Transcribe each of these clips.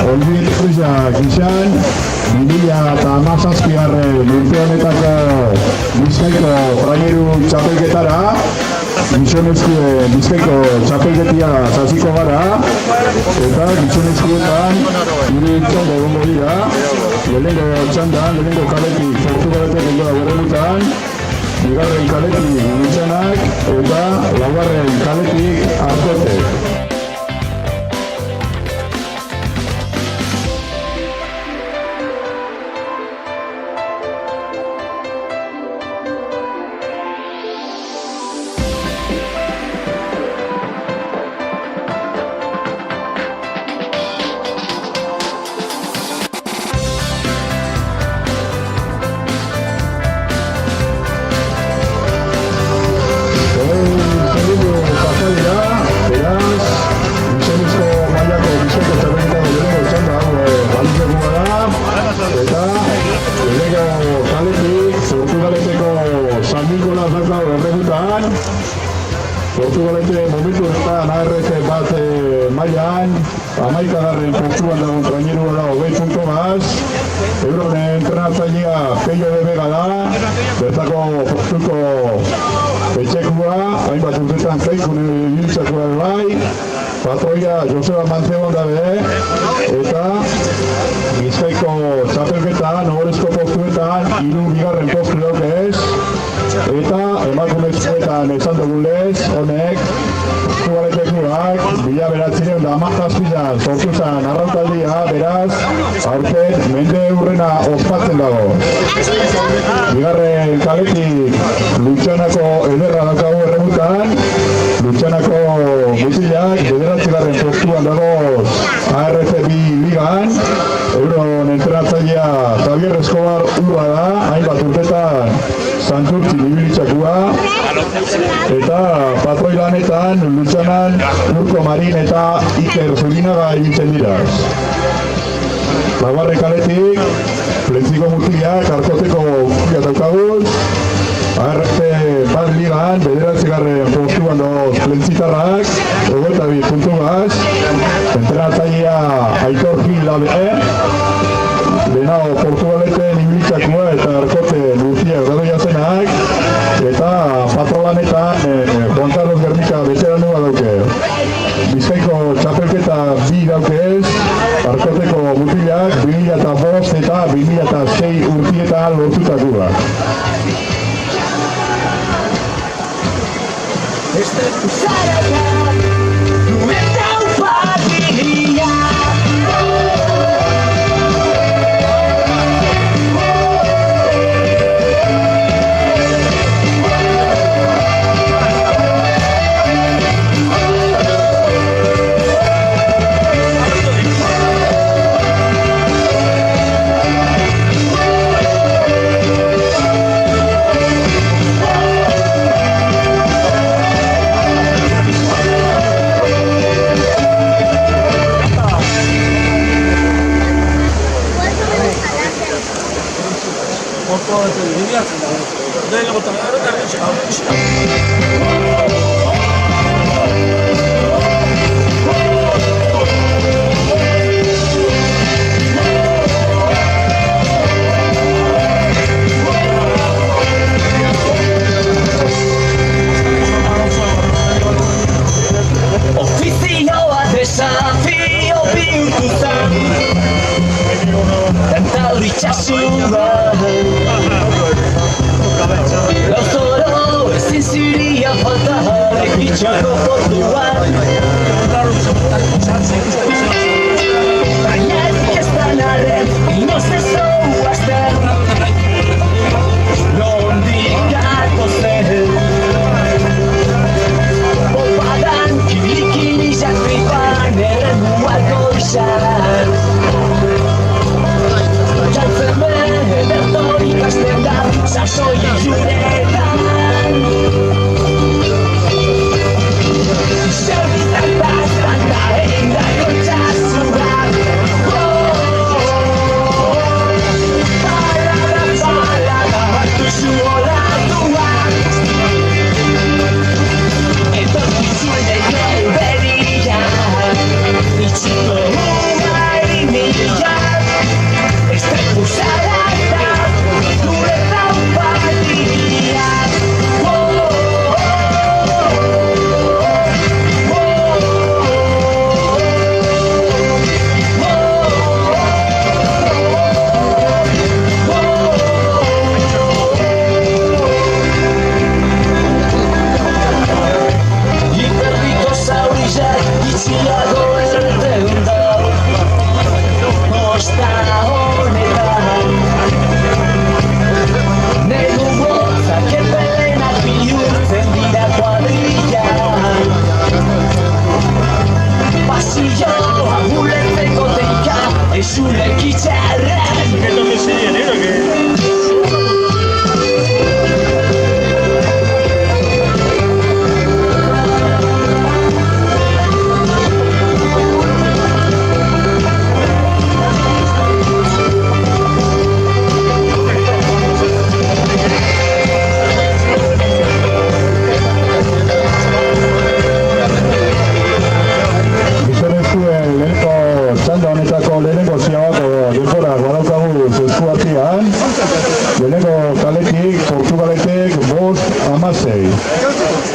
Olbit Frisiak izan, 2017 urte honetako Bizkaiko traineru txapelketara, gizonezkoen Bizkaiko txapelketia zaziko gara, eta gizonezkoetan gure txanda egongo dira, lehenengo txandan, lehenengo kaletik Portugalete gongo da berrenutan, bigarren kaletik Lutxanak, eta laugarren kaletik Arkote. Portugalete momentu honetan ARF bat mailan, 11. postuan dagoen trainerua da 20 punto gaz, euren entrenatzailea Peio de Vega da, bertako postuko etxekua, hainbat urtetan zeikun ibiltzakoa bai, patroia Joseba Mantzebon dabe, eta Bizkaiko txapelketan, ogorezko postuetan, 3 bigarren postu dauke ez, eta emakumezkoetan esan dugun lez, honek, Portugaletekuak, 1917an sortu zen arrautaldia, beraz, aurten mende urrena ospatzen dago. Bigarren kaletik Lutxanako ederra daukagu erremutan, Lutxanako mutilak, 9. postuan dago ARF bi ligan, euron entrenatzailea Javier Escobar urra da, hainbat urtetan Santurtzi ibilitzakoa, eta patroi lanetan Lutxanan Urko Marin eta Iker Zurinaga ibiltzen dira. Laugarren kaletik Plentziko mutilak, Arkoteko mutilak daukaguz, ARF bat ligan, 9. postuan doz Plentzitarrak, 22 puntu gaz, entrenatzailea Aitor Gil dabe, lehenago Portugaleten ibilitzakoa eta Arkote Luziak dadoia zenak, eta patrolanetan Juan Carlos Gernika veteranua dauke. Bizkaiko txapelketa bi dauke ez, Arkoteko mutilak 2005 eta 2006 urtietan lortutakoa. Desafio bihurtu zen, tanta itxasua. Lauzoro ezin ziria falta ekitxako portuan. Baina ez da naren, inoz ez zauazten, nondik gatozen. Bolbadan kilikili jakripan erremuako izan. Txaltzen ederto ikasten da, sasoi juretan. Zerbitan bat, banta egin da zure gitarrak. Etorri ziren, lehenengo ziabako denborak badaukagu zesku artean, lehenengo kaletik, Portugaletek 5-16.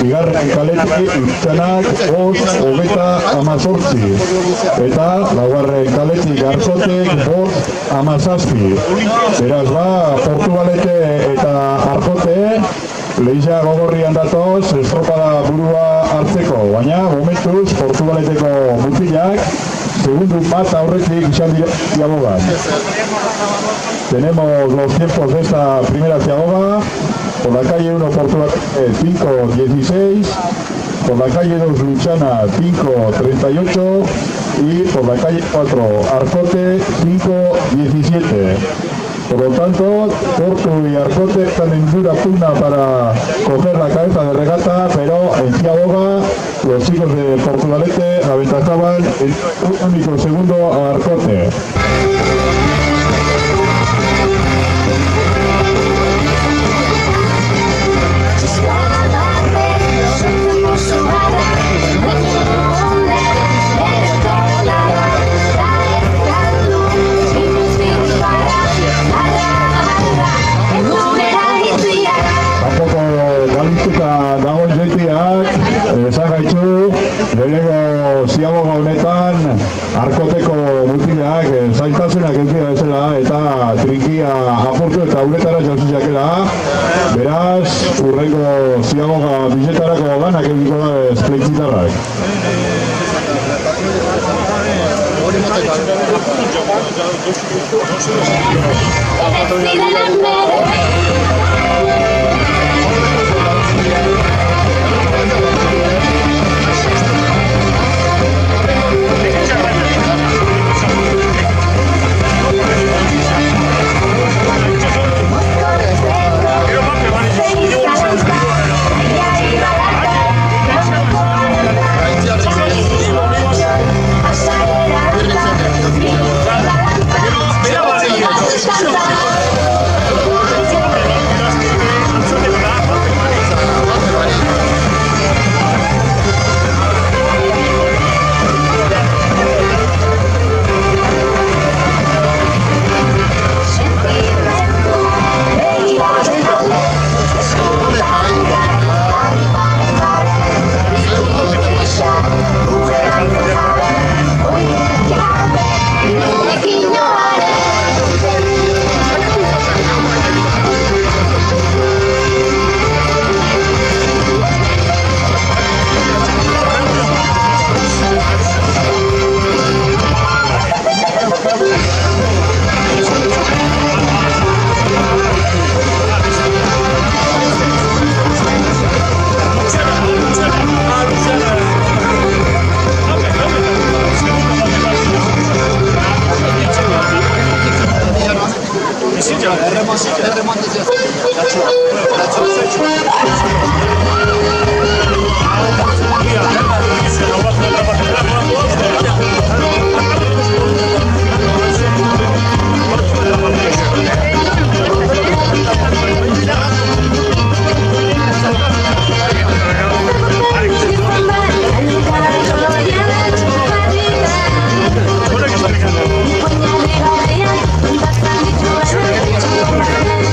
Bigarren kaletik, Itzanak 5-28. Eta laugarren kaletik, Arkotek 5-17. Beraz ba, Portugalete eta Arkote lehisa gogorrian datoz, estropada burua hartzeko, baina momentuz Portugaleteko mutilak segundo bat aurretik izan dira ziabogan. Tenemos los tiempos de esta primera ziaboga. Por la calle 1 Portugal 5-16, por la calle 2 Luchana 5-38 y por la calle 4 Arcote 5-17. Por lo tanto, Porto y Arcote están en dura pugna para coger la cabeza de regata, pero en Ciaboga los chicos de Portugalete aventajaban en un único segundo a Arcote. Esan gaitzu, lehenengo ziaboga honetan Arkoteko mutilak zaintasunak entzia bezala eta trinkia apurtu eta uretara jauzizakela. Beraz, urrengo ziaboga bizetarako ganak egiko da espleitzitarrak.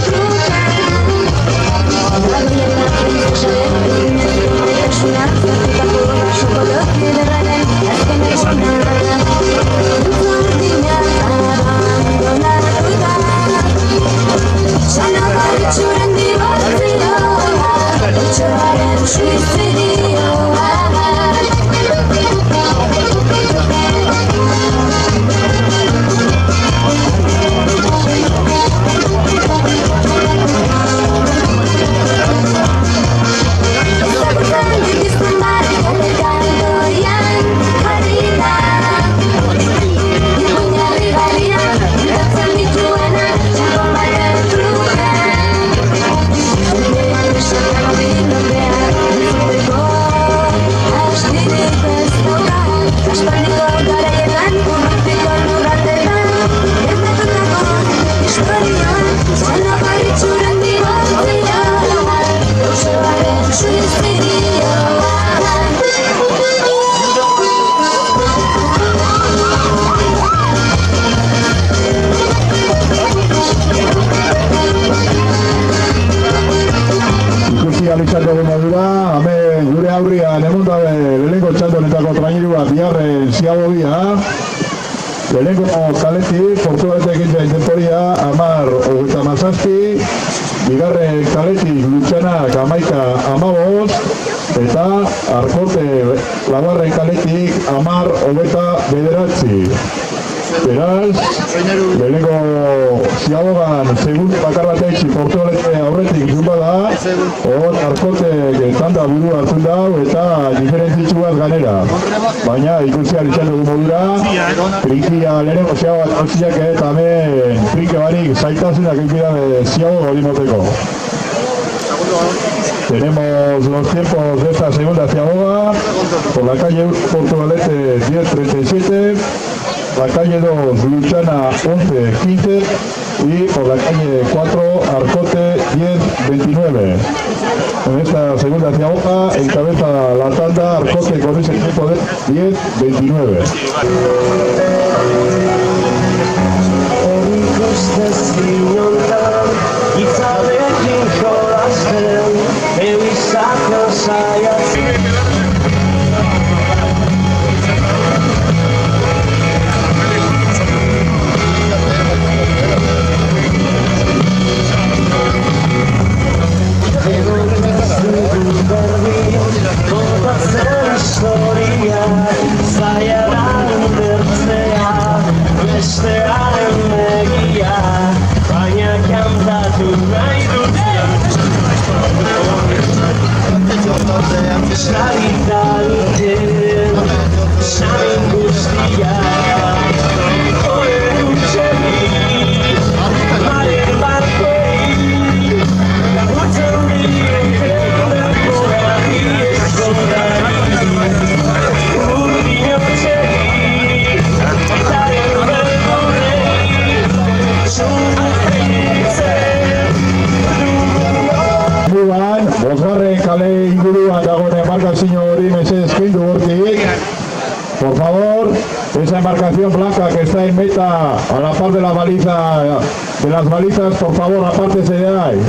True. lehenengo kaletik, Portugaletek egin temporia, 10:37, bigarren kaletik Lutxanak 11:15, eta Arkote laugarren kaletik 10:29. Beraz, lehenengo ziabogan segundo bakar bat eitzi Portugalete aurretik izun bada, hor Arkotek tanda buru hartzen dau eta diferentzitsu bat ganera. Baina ikusiak izan dugu modura, Trinkia lehenengo ziabogan hauziak eta hemen Trinke barik zaitasunak eukida ziaboga hori moteko. Tenemos los tiempos de esta segunda ciaboga, por la calle Portugalete 10:37, la calle 2 Luchana 11:15 y por la calle 4 Arcote 10:29. En esta segunda ciaboga encabeza la tanda Arcote con ese tiempo de 10:29. Por favor, esa embarcación blanca que está en meta a la par de la baliza, de las balizas, por favor, apártese de ahí.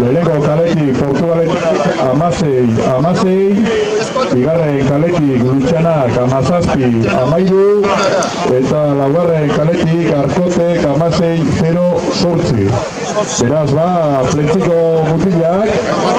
Lehenengo kaletik Portugaletik 16, bigarren kaletik kaletik Lutxanak 17-13 eta laugarren kaletik Arkotek 16-08. Beraz, plentziko mutilak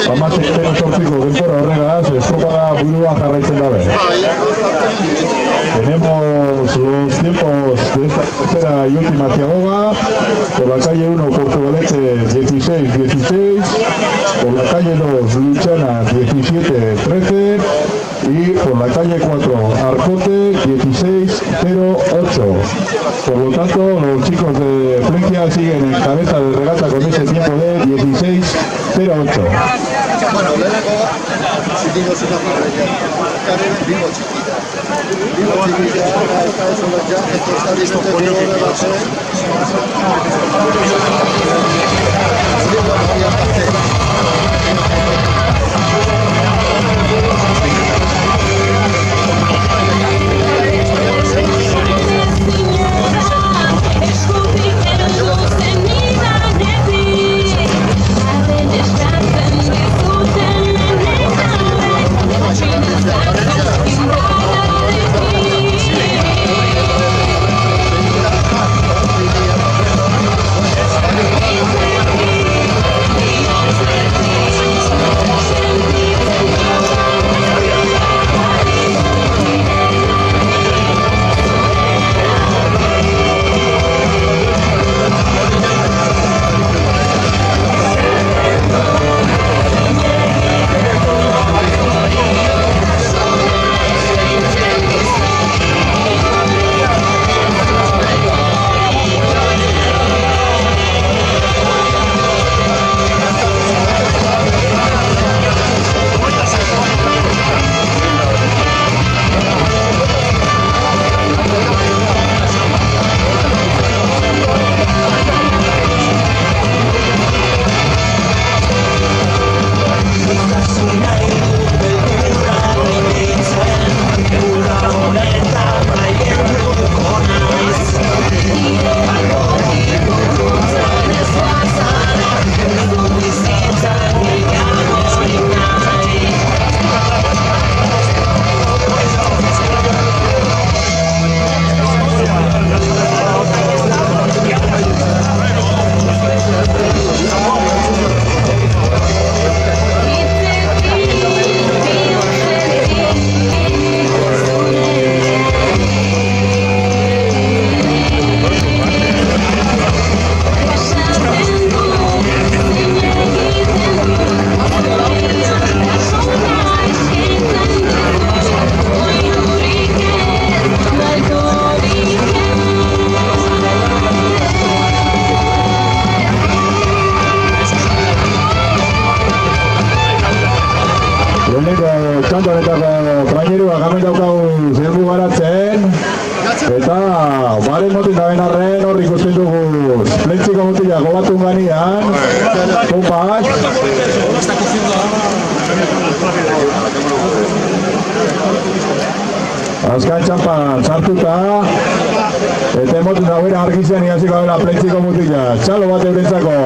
16-08ko denbora horregaz, estropada burua jarraitzen dabe. Tenemos los tiempos de esta tercera y última ciaboga. Por la calle 1, Portugalete 16-16, por la calle 2, Luchana 17-13 y por la calle 4, Arcote 16-08. Por lo tanto, los chicos de Plencia siguen en cabeza de regata con ese tiempo de 16-08. Bueno, lehenengo, zikiko zuna parrilla, carrera vivo chiquita. Vivo chiquita, está eso ya, esto está listo de base. Eta baren motin daben arren hor ikusten dugu plentziko motila gobatun ganean, kompak. Azkan txampan sartuta, eta emotin dagoen argizean iaziko dela plentziko motila. Txalo bat eurentzako.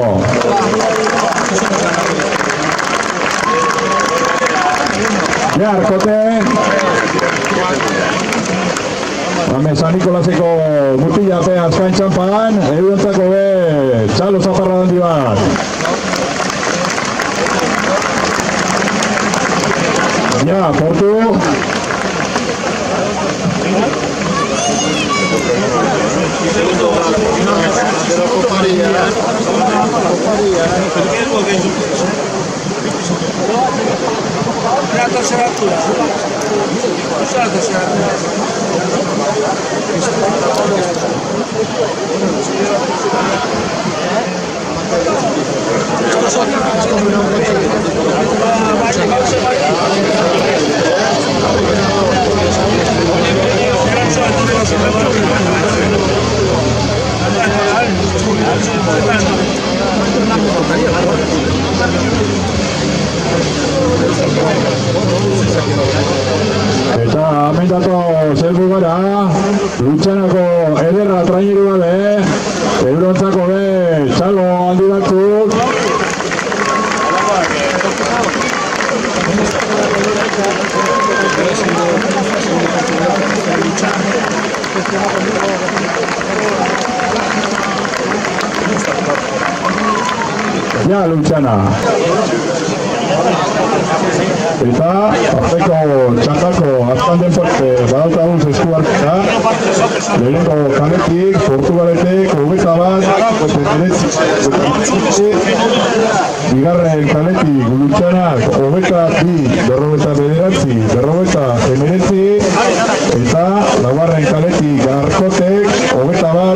Ja, Arkote. San Nikolaseko mutila pe azkain txampan, eurentzako be, txalo zaparra handi bat. Ja, portu. La tercera altura. La tercera altura. Eta amendako zelbu gara, Lutxanako ederra traineru gabe, eurontzako be, txalo handi batzuk. Lutxana. Eta azteko txandako azkan denporte badautaguz esku hartzea. Lehenengo kanetik, Portugaletek, 21, bigarren kanetik Lutxanak 22, 49, eta laugarren kanetik Arkotek 21,